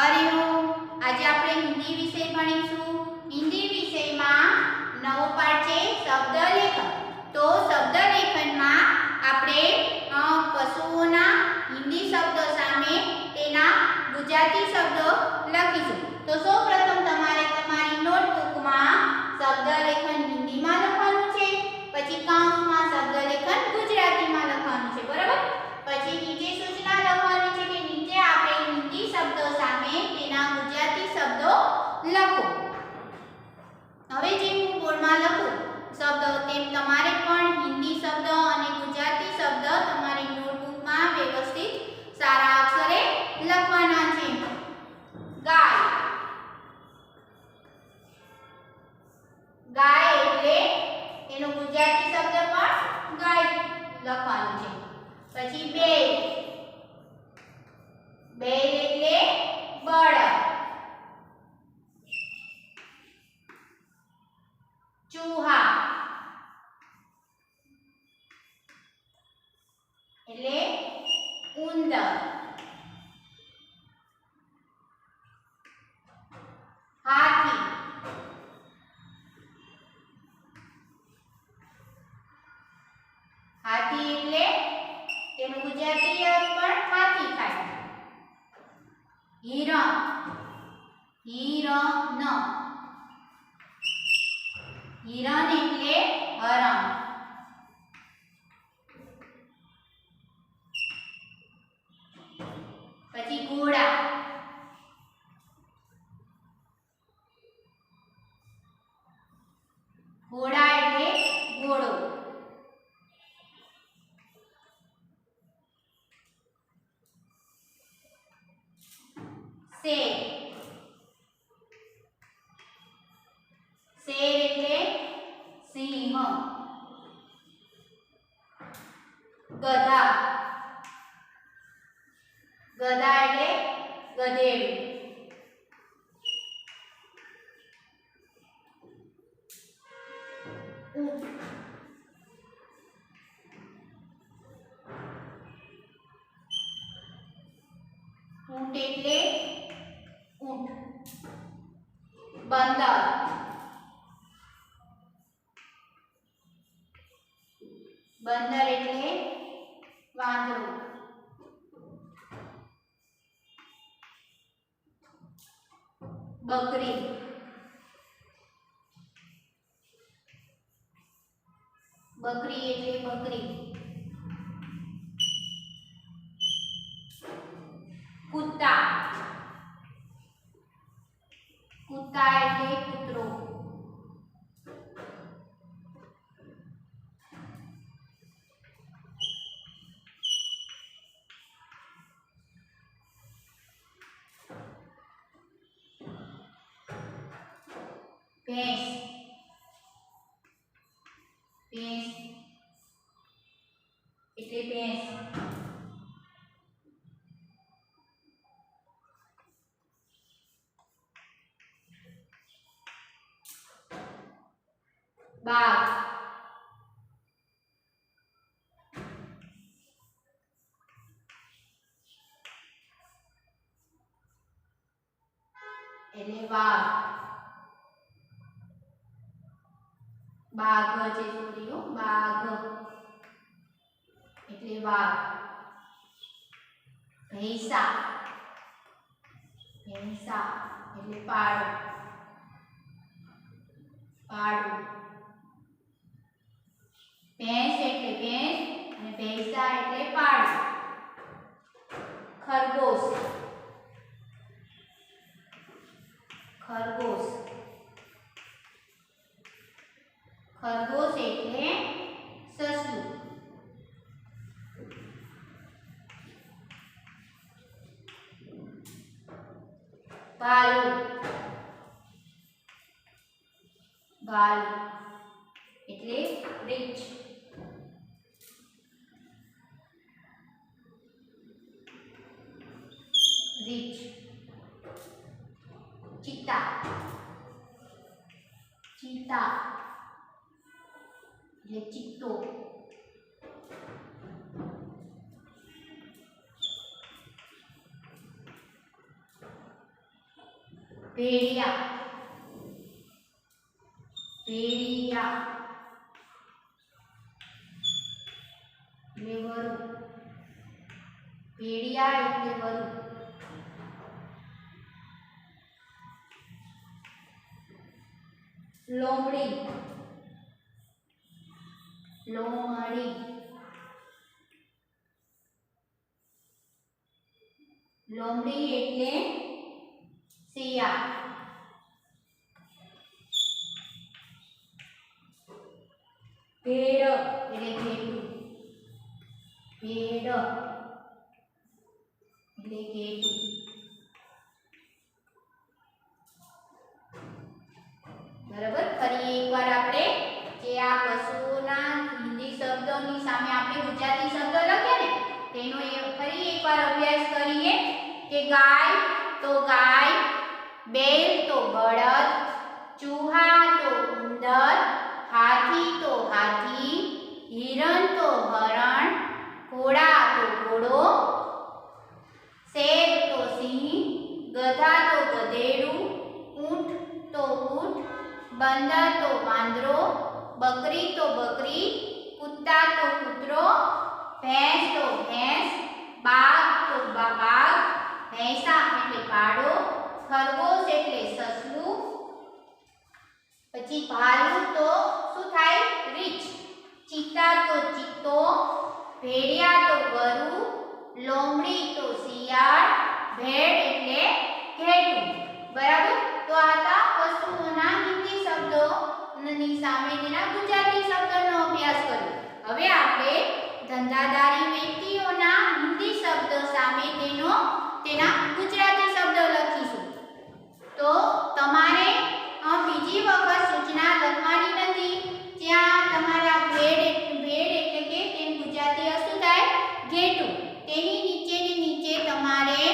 હરિઓમ. આજે આપણે હિન્દી વિષય ભણીશું. હિન્દી વિષયમાં નવો પાઠ છે શબ્દ લેખન. તો શબ્દ લેખનમાં આપણે પશુઓના હિન્દી શબ્દો સામે તેના ગુજરાતી શબ્દો લખીશું. તો સૌપ્રથમ તમારે તમારી નોટબુકમાં શબ્દ લેખન હિન્દીમાં લખવાનું છે, પછી કૌંસમાં શબ્દ લેખન ગુજરાતીમાં લખવાનું છે, બરાબર. પછી નીચે સૂચના લખવાની છે કે નીચે આપેલ હિન્દી શબ્દો સામે તેના ગુજરાતી શબ્દો લખો. હવે જે હું બોર્ડમાં લખું શબ્દો તેમ તમારે પણ હિન્દી શબ્દ અને ગુજરાતી શબ્દ તમારી નોટબુકમાં વ્યવસ્થિત સારા અક્ષરે લખવાના છે. ગાય. ગાય એટલે એનો ગુજરાતી શબ્દ પણ ગાય લખવાનું છે. પછી બેલ. બેલ એટલે બળદ. ચૂહા એટલે ઉંદર. હાથી. હાથી એટલે તેનું ગુજરાતી અર્થ પણ હાથી થાય. હિરણ. હિરણ. હિરણ એટલે હરણ. પછી ઘોડા. ઘોડા એટલે ઘોડો. શેર. શેર એટલે સિંહ. ગધા. ગધા એટલે ગધેડું. ઊંટ. ઊંટ એટલે ઊંટ. બંદર. બંદર એટલે વાંદરો. બકરી. બકરી એટલે બકરી. કૂતા. કૂતા એટલે કૂતરો. ભેંસ. ભેંસ એટલે ભેંસ. બાઘ. એટલે વાઘ. બાઘ છે સોરી બાઘ એટલે વાઘ. ભેંસા. ભેંસા એટલે પાડો. પાડું. ભેંસ એટલે ભેંસ અને ભેંસા એટલે પાડું. ખરગોશ. ખરગોશ. ખરગોશ એટલે સસલું. ભાલુ. ભાલુ એટલે રીંછ. રીંછ. ચિત્તા. ચિત્તા એટલે ચિત્તો. भेड़िया भेड़िया એટલે વરુ भेड़िया એટલે વરુ लोमड़ी लोमड़ी लोमड़ी એટલે શિયાળ भेड़ એટલે ઘેટું भेड़ એટલે ઘેટું बराबर फरी एकवार आपणे जे आ पशुओना हिंदी शब्दोनी सामे आपणे गुजराती शब्द लख्या ने तेनो फरी एकवार अभ्यास करीए के गाय तो गाय बैल तो बळद चूहा तो उंदर हाथी तो हाथी हिरण तो हरण घोड़ा तो घोड़ो शेर तो सिंह गधा तो गधेड़ू ऊंट तो ऊंट बंदर तो वांदरो बकरी तो बकरी कुत्ता तो कुतरो भैंस तो भैंस बाघ तो बाघ भैंसा એટલે પાડો खरगोश એટલે સસલું પછી ભાલુ તો શું થાય રીંછ ચિત્તા તો ચિત્તો भेड़िया तो वरु लोमड़ी तो શિયાળ भेड़ એટલે ઘેટું बराबर तो आता पशुओना हिंदी शब्दोनी सामे तेना गुजराती शब्दोनो अभ्यास कर्यो हवे आपणे धंधादारी व्यक्तिओना हिंदी शब्द सामे तेना गुजराती शब्द लखीशुं तो तमारे बीजी वखत सूचना लखवानी नथी ज्यां तमारा भेड़ એટલે કે તેનું गुजराती શું થાય ઘેટું તેની નીચે તમારે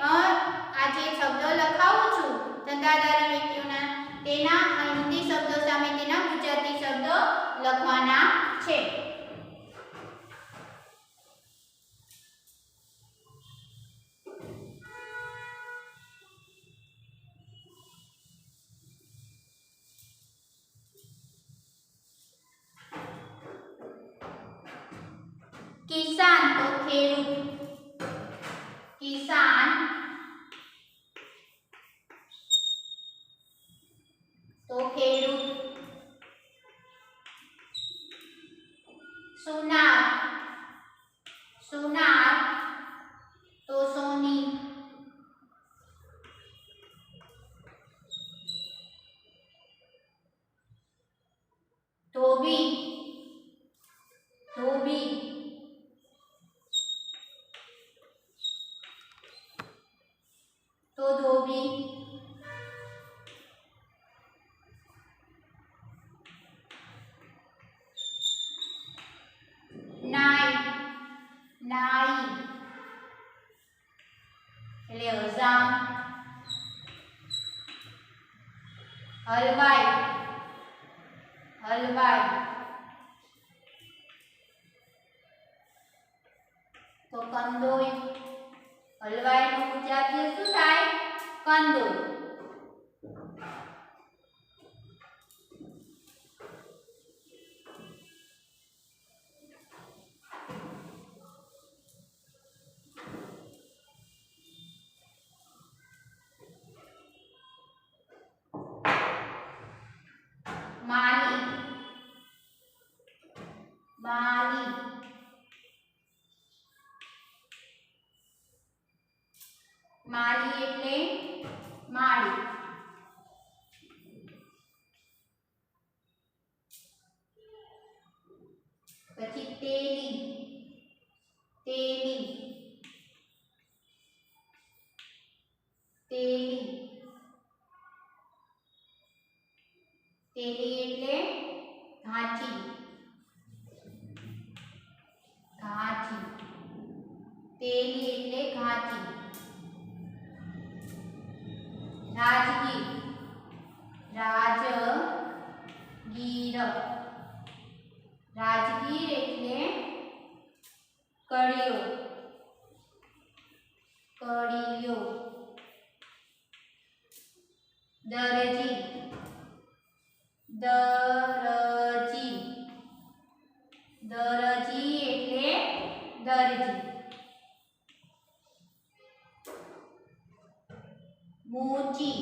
आ जे शब्द लखावुं छुं धंधादारी व्यक्तिओना तेना हिंदी शब्दों सामे तेना गुजराती शब्द लखवाना छे। किसान तो खेडूत किसान तो खेडूत सोनार सोनार तो सोनी धोबी धोबी तो धोबी नाई नाई એટલે હજામ હલવાઈ હલવાઈ તો કંદોઈ હલવાઈનું ગુજરાતી શું થાય કંદોઈ माली माली माली એટલે માળી પછી તેલી તેલી તેલી તેલી એટલે ઘાંચી ઘાંચી તેલી એટલે ઘાંચી राजगीर राजगीर राजगीर એટલે કડિયો કડિયો દરજી. મોચી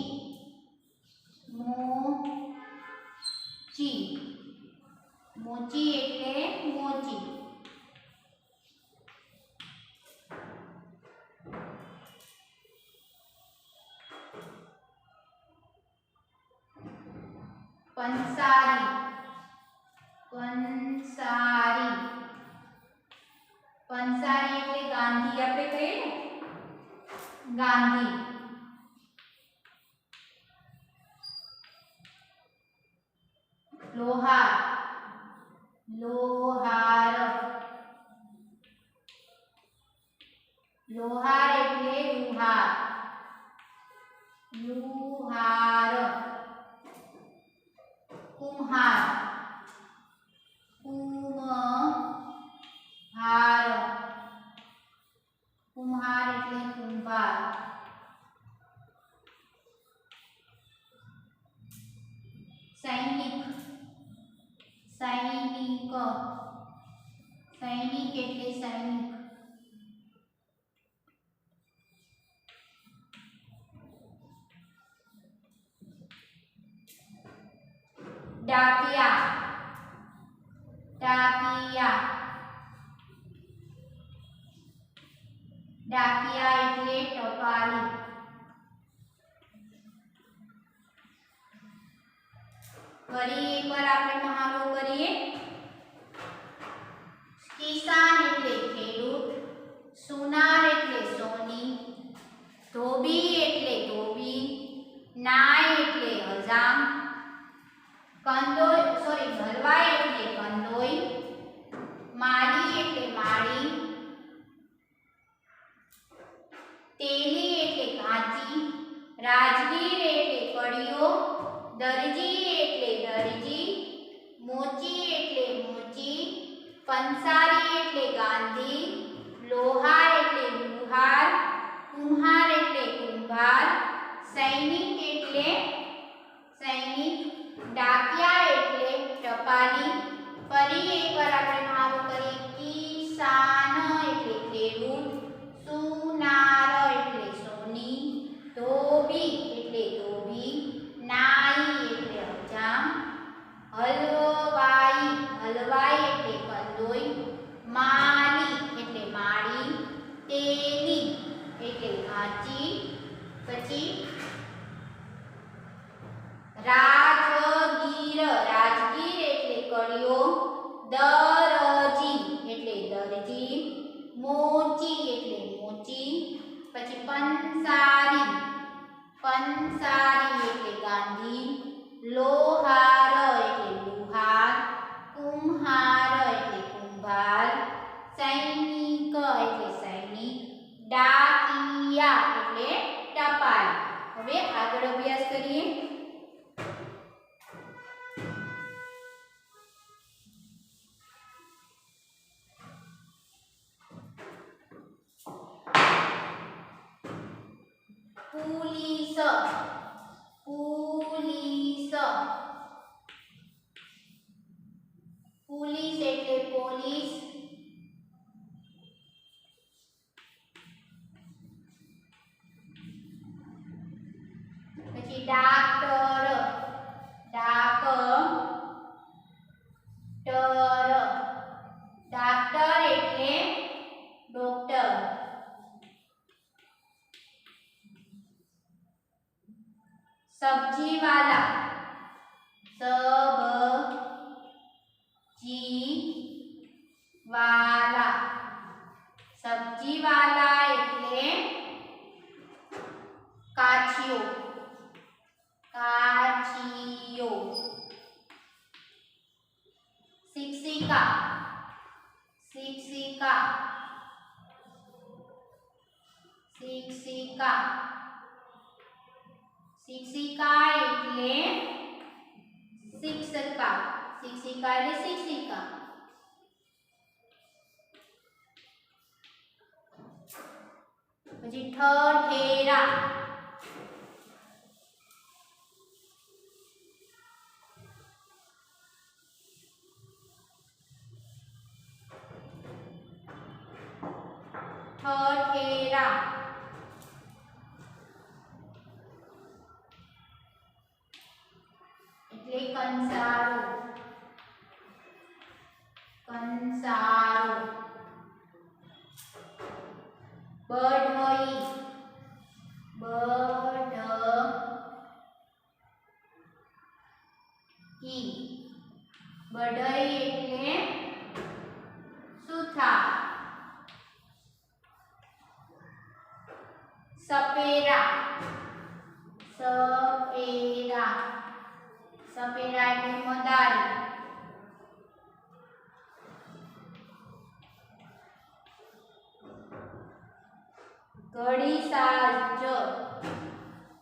મોચી મોચી એટલે મોચી. पंसारी पंसारी पंसारी એટલે ગાંધી આપણે કહીએ ને ગાંધી. लोहार लोहार लोहार એટલે લુહાર લુહાર. कुम्हार कुम्हार कुम्हार એટલે કુંભાર. सैनिक सैनिक सैनिक એટલે સૈનિક. डाकिया डाकिया डाकिया એટલે ટપાલી. ફરી એકવાર આપણે મહાવરો કરીએ. કિસાન એટલે ખેડૂત, સુનાર એટલે સોની, ધોબી એટલે ધોબી, નાય એટલે હજામ, કંદોઈ ભરવાઈ એટલે કંદોઈ, માળી એટલે માળી, તેલી એટલે કાચી, રાજગીર એટલે કડિયો, દરજી એટલે દરજી, મોચી એટલે મોચી, पंसारी એટલે ગાંધી, લોહાર એટલે લુહાર, કુમ્હાર એટલે કુંભાર, સૈનિક એટલે સૈનિક, डाकिया એટલે ટપાલી. ફરી એકવાર આપણે મહાવરો કરીએ. કિસાન એટલે ખેડૂત, સુનાર એટલે સોની, ધોબી એટલે ધોબી, નાઈ એટલે હજામ, હલવાઈ હલવાઈ એટલે કંદોઈ, માળી એટલે માળી, તેલી એટલે કાચી, પછી રાજગીર રાજગીર એટલે કડિયો, દરજી એટલે દરજી, મોચી એટલે મોચી, પછી पंसारी पंसारी એટલે ગાંધી, લોહાર એટલે લુહાર, કુમ્હાર એટલે કુંભાર, સૈનિક એટલે સૈનિક, डाकिया એટલે ટપાલી. હવે આગળ અભ્યાસ કરીએ. पुलिस पुलिस पुलिस એટલે પોલીસ, પછી ડાક્ટર ડાક્ટર ડાક્ટર એટલે ડોક્ટર, सब्जी वाला सब्जी वाला सब्जी वाला એટલે કાચિયો કાચિયો. શિક્ષિકા શિક્ષિકા શિક્ષિકા शिक्षिका એટલે શિક્ષકા શિક્ષિકા એટલે શિક્ષિકા. પછી ઠઠેરા ઠઠેરા એટલે કંસારો કંસારો બઢઈ બઢઈ બઢઈ એટલે સુથાર સપેરા સપેરા સપેરા એટલે મદારી ઘડી સાજ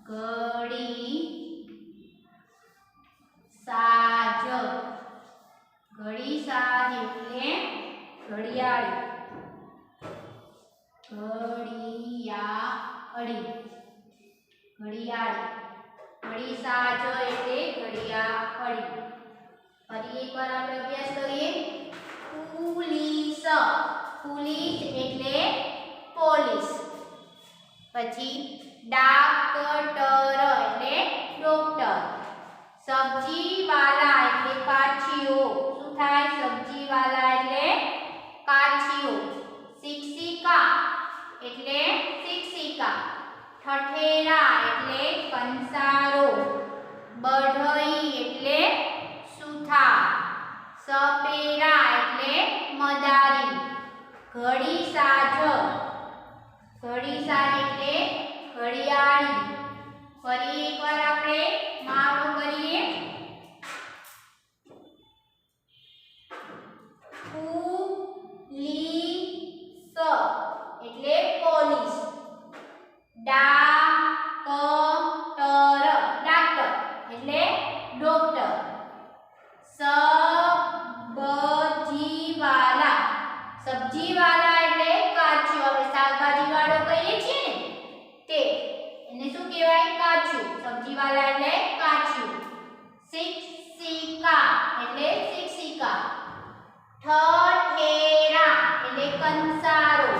ઘડી સાજ ઘડી સાજ એટલે ઘડિયાળી ઘડિયાળી ઘડિયાળી ઘડી સાજ એટલે ઘડિયાળી ફરી એકવાર આપણે અભ્યાસ કરીએ પુલિસ પુલિસ એટલે પોલીસ પછી ડાક્ટર એટલે ડોક્ટર સબ્જી વાલા એટલે કાચીઓ શું થાય સબ્જી વાલા એટલે કાચીઓ શિક્ષિકા એટલે શિક્ષિકા ઠઠેરા એટલે કંસારો બઢઈ એટલે સુથાર સપેરા એટલે મદારી ઘડી સાજ એટલે ઘડિયાળી ફરી એકવાર આપણે મહાવરો કરીએ પુલિસ એટલે પોલીસ ડાક્ટર એટલે ડોક્ટર સબ્જીવાલા એટલે કાચું આપણે શાકભાજી વાળો કહીએ છીએ ને તે એને શું કહેવાય કાચું સબ્જીવાલા એટલે કાચું શિક્ષિકા એટલે શિક્ષિકા ઠઠેરા એટલે કંસારો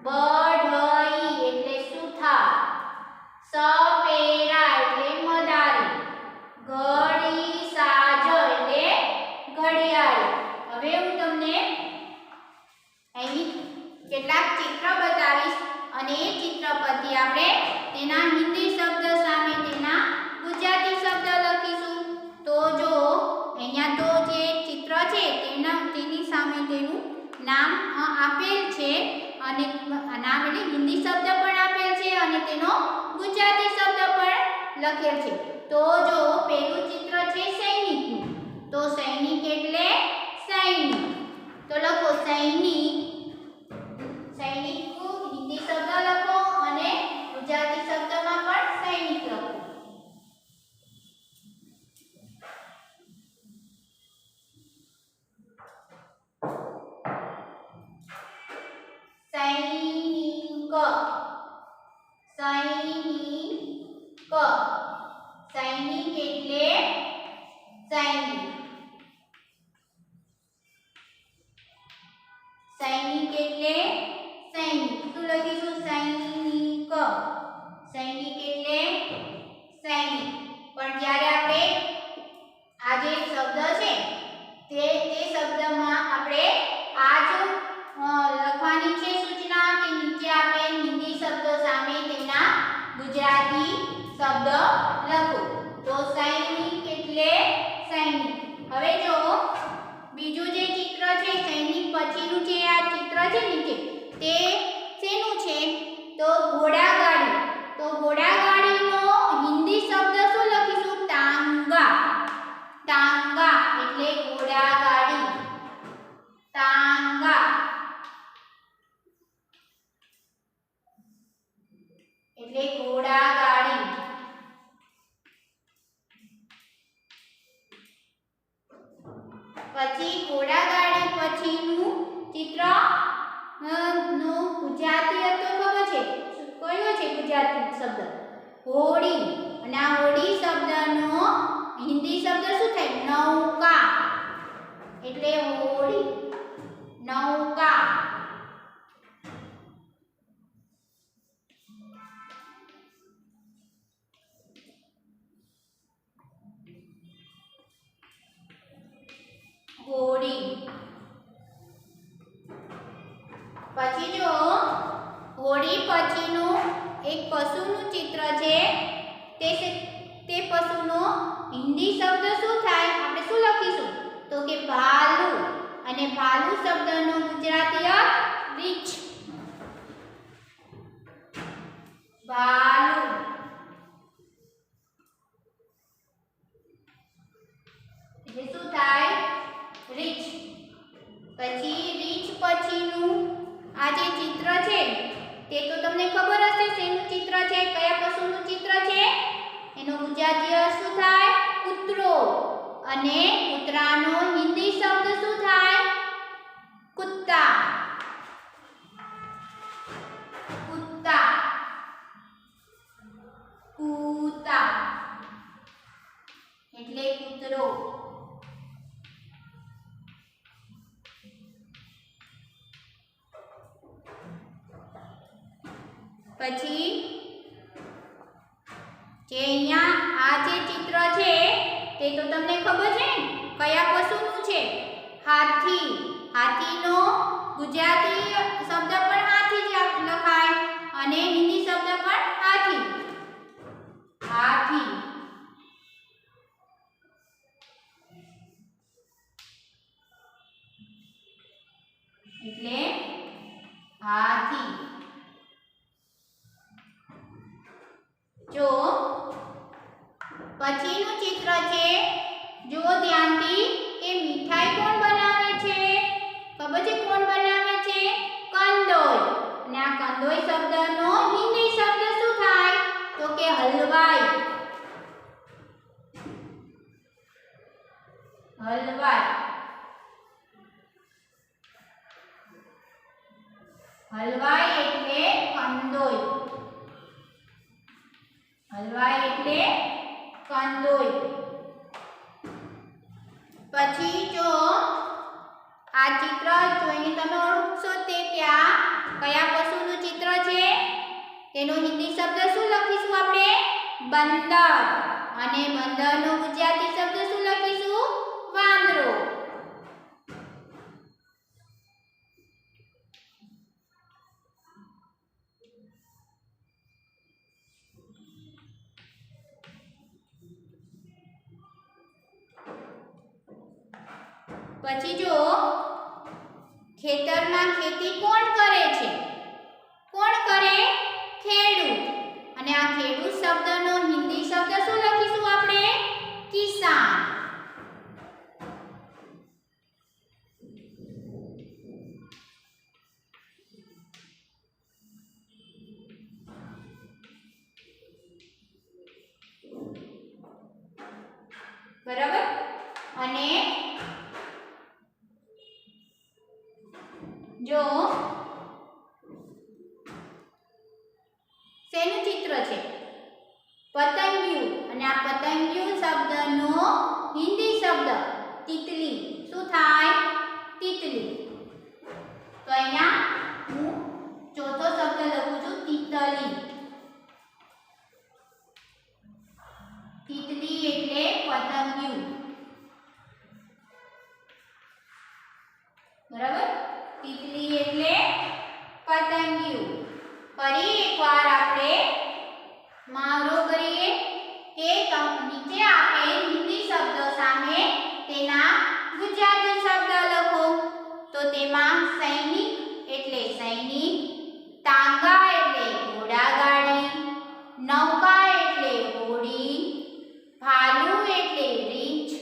બઢઈ એટલે સુથાર સપેરા એટલે મદારી ઘડી સાજ એટલે ઘડિયાળી હવે હું તમને અહીં કેટલાક ચિત્ર બતાવીશ અને એ ચિત્ર પરથી આપણે તેના હિન્દી શબ્દ સામે તેના ગુજરાતી શબ્દ લખીશું તો જો અહીંયા તો જે ચિત્ર છે તેની સામે તેનું નામ આપેલ છે અને નામ એટલે હિન્દી શબ્દ પણ આપેલ છે અને તેનો ગુજરાતી શબ્દ પણ લખેલ છે તો જો પહેલું ચિત્ર છે સૈનિકનું તો સૈનિક એટલે સૈનિક તો લખો સૈનિક સૈનિકનું હિન્દી શબ્દ લખો અને ગુજરાતી શબ્દમાં પણ સૈનિક લખો સૈનિક સૈનિક સૈનિક એટલે સૈનિક સૈનિક એટલે સૈનિક શું લખીશું સૈનિક સૈનિક એટલે સૈનિક પણ જ્યારે આપણે આ જે શબ્દ છે તે શબ્દમાં આપણે આ જ લખવાની છે સૂચના કે નીચે આપણે હિન્દી શબ્દ સામે તેના ગુજરાતી શબ્દ લખો તો સૈનિક એટલે સૈનિક હવે જો બીજું જે ચિત્ર છે સૈનિક પછીનું જે આ ચિત્ર છે નીચે તે શેનું છે તો ઘોડાગાડી તો ઘોડાગાડીનો હિન્દી શબ્દ શું લખીશું ટાંગા ટાંગા એટલે ઘોડાગાડી ટાંગા એટલે ઘોડાગાડી પછી ઘોડાગાડી પછીનું ચિત્ર નો ગુજરાતી અર્થ ખબર છે કયો છે ગુજરાતી શબ્દ હોડી અને આ હોડી શબ્દનો હિન્દી શબ્દ શું થાય નૌકા એટલે હોડી નૌકા હોડી. પછી જો હોડી પછીનું એક પશુનું ચિત્ર છે. તે પશુનો હિન્દી શબ્દ શું થાય? આપણે શું લખીશું? તો કે ભાલુ. અને ભાલુ શબ્દનો ગુજરાતી અર્થ રીંછ. ભાલુ એટલે શું થાય? રીંછ. પછી રીંછ પછીનું આ જે ચિત્ર છે તે તો તમને ખબર હશે શેનું ચિત્ર છે, કયા પશુનું ચિત્ર છે? એનો ગુજરાતી અર્થ શું થાય? કૂતરો. અને કૂતરાનો હિન્દી શબ્દ શું થાય? કુત્તા. કુત્તા. કૂતા એટલે કૂતરો. પછી જે અહીંયા આ જે ચિત્ર છે તે તો તમને ખબર છે કયા પશુનું છે? હાથી. હાથીનો ગુજરાતી શબ્દ પણ હાથી જ લખાય અને હિન્દી શબ્દ પણ હાથી. હાથી એટલે હાથી. જો પછીનું ચિત્ર છે, જો ધ્યાનથી, કે મીઠાઈ કોણ બનાવે છે? ખબર છે કોણ બનાવે છે? કંદોઈ. અને આ કંદોઈ શબ્દનો હિન્દી શબ્દ શું થાય? તો કે હલવાઈ. હલવાઈ. હલવાઈ એટલે કંદોઈ. હલવાઈ એટલે કંદોઈ. પછી જો આ ચિત્ર જોઈને તમે ઓળખશો તે ત્યાં કયા પશુનું ચિત્ર છે? તેનો હિન્દી શબ્દ શું લખીશું આપણે? બંદર. અને બંદરનો ગુજરાતી શબ્દ શું લખીશું? વાંદરો. પછી જો ખેતરમાં ખેતી કોણ કરે છે? કોણ કરે? ખેડૂત. અને આ ખેડૂત શબ્દનો હિન્દી શબ્દ શું લખીશું આપણે? કિસાન. બરાબર. અને જો શેનું ચિત્ર છે? પતંગિયું. અને આ પતંગિયું શબ્દનો હિન્દી શબ્દ તિતલી. શું થાય? તિતલી. તો અહીંયા હું ચોથો શબ્દ લખું છું તિતલી. તિતલી એટલે પતંગિયું. બરાબર. તિતલી એટલે પતંગિયું. ફરી એકવાર આપણે મહાવરો કરીએ કે નીચે આપેલ હિન્દી શબ્દ સામે તેના ગુજરાતી શબ્દ લખો. તો તેમાં સૈનિક એટલે સૈનિક, તાંગા એટલે ઘોડાગાડી, નૌકા એટલે હોડી, ભાલુ એટલે રીંછ,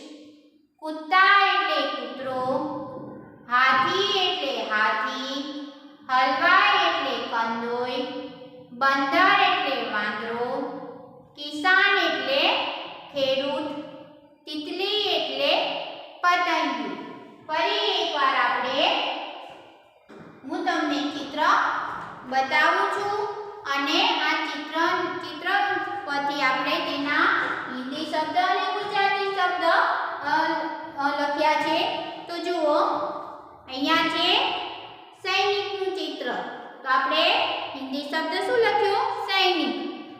કુત્તા એટલે કૂતરો, હાથી એટલે હાથી, હલવાઈ એટલે કંદોઈ, બંદર એટલે વાંદરો, કિસાન એટલે ખેડૂત, તિતલી એટલે પતંગિયું. ફરી એકવાર આપણે હું તમને ચિત્ર બતાવું છું અને આ ચિત્ર પરથી આપણે તેના હિન્દી શબ્દ અને ગુજરાતી શબ્દ લખ્યા છે. તો જુઓ અહીંયા છે સૈનિકનું ચિત્ર. તો આપણે હિન્દી શબ્દ શું લખ્યો? સૈનિક.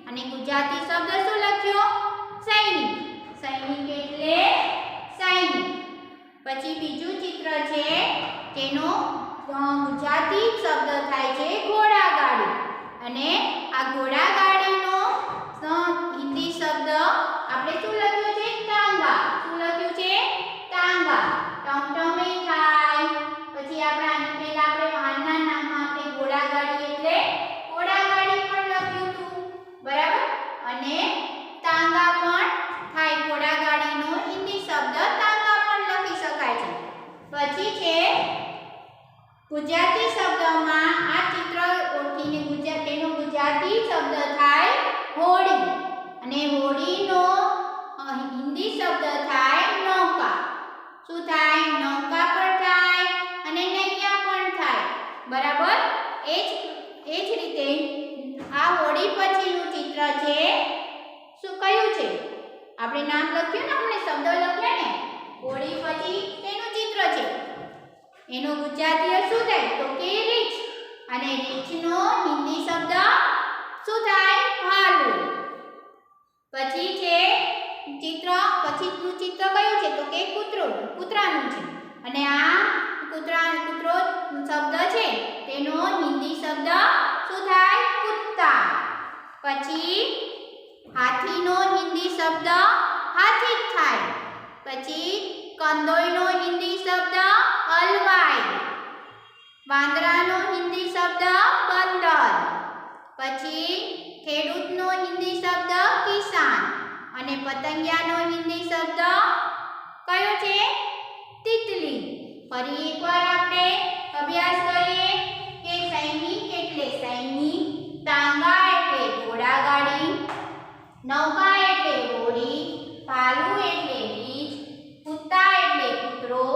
અને ગુજરાતી શબ્દ શું લખ્યો? સૈનિક. સૈનિક એટલે સૈનિક. પછી બીજું ચિત્ર છે તેનો ગુજરાતી શબ્દ થાય છે ઘોડાગાડી અને આ ઘોડાગાડીનો હિન્દી શબ્દ આપણે શું લખ્યું છે તાંગા. શું લખ્યું છે તાંગા. ટમટમે થાય. પછી આપણે આની પહેલા આપણે વાહનના નામમાં આપણે ઘોડાગાડી એટલે ઘોડાગાડી પણ લખ્યું હતું બરાબર અને તાંગા પણ થાય. ઘોડાગાડીનો હિન્દી શબ્દ તાંગા પણ લખી શકાય છે. પછી છે ગુજરાતી શબ્દમાં આ ચિત્ર ઓળખીને તેનો ગુજરાતી શબ્દ થાય હોડી અને હોડીનો હિન્દી શબ્દ થાય નૌકા. શું થાય નૌકા પણ થાય અને નૈયા પણ થાય બરાબર. એ જ રીતે આ હોડી પછીનું ચિત્ર છે શું કયું છે આપણે નામ લખ્યું ને આપણે શબ્દ લખ્યા ને હોડી પછી તેનું ચિત્ર છે એનો ગુજરાતી શું થાય તો કે રીંછ અને રીંછનો હિન્દી શબ્દ શું થાય ભાલુ. પછી છે પછીનું ચિત્ર કયું છે તો કે કૂતરાનું છે અને આ કૂતરો શબ્દ છે તેનો હિન્દી શબ્દ શું થાય કુત્તા. પછી હાથીનો હિન્દી શબ્દ હાથી જ થાય. પછી કંદોઈનો હિન્દી શબ્દ હલવાઈ. વાંદરાનો હિન્દી શબ્દ બંદર. પછી ખેડૂતનો હિન્દી શબ્દ કિસાન અને પતંગિયાનો હિન્દી શબ્દ કયો છે તિતલી. ફરી એકવાર આપણે અભ્યાસ કરીએ કે સૈનિક એટલે સૈનિક, તાંગા એટલે ઘોડાગાડી, નૌકા એટલે હોડી, ભાલુ એટલે રીંછ, કૂતા એટલે કૂતરો,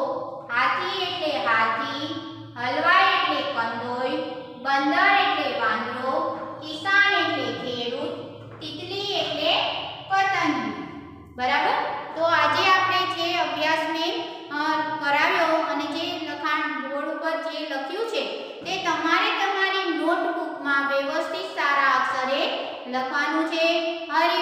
હાથી એટલે હાથી, હલવાઈ એટલે કંદોઈ, બંદર એટલે વાંદરો, કિસાન એટલે ખેડૂત, તિતલી એટલે પતંગી. બરાબર. તો આજે આપણે જે અભ્યાસ મેં કરાવ્યો અને જે લખાણ બોર્ડ ઉપર જે લખ્યું છે તે તમારે તમારી નોટબુકમાં વ્યવસ્થિત સારા અક્ષરે લખવાનું છે. હરે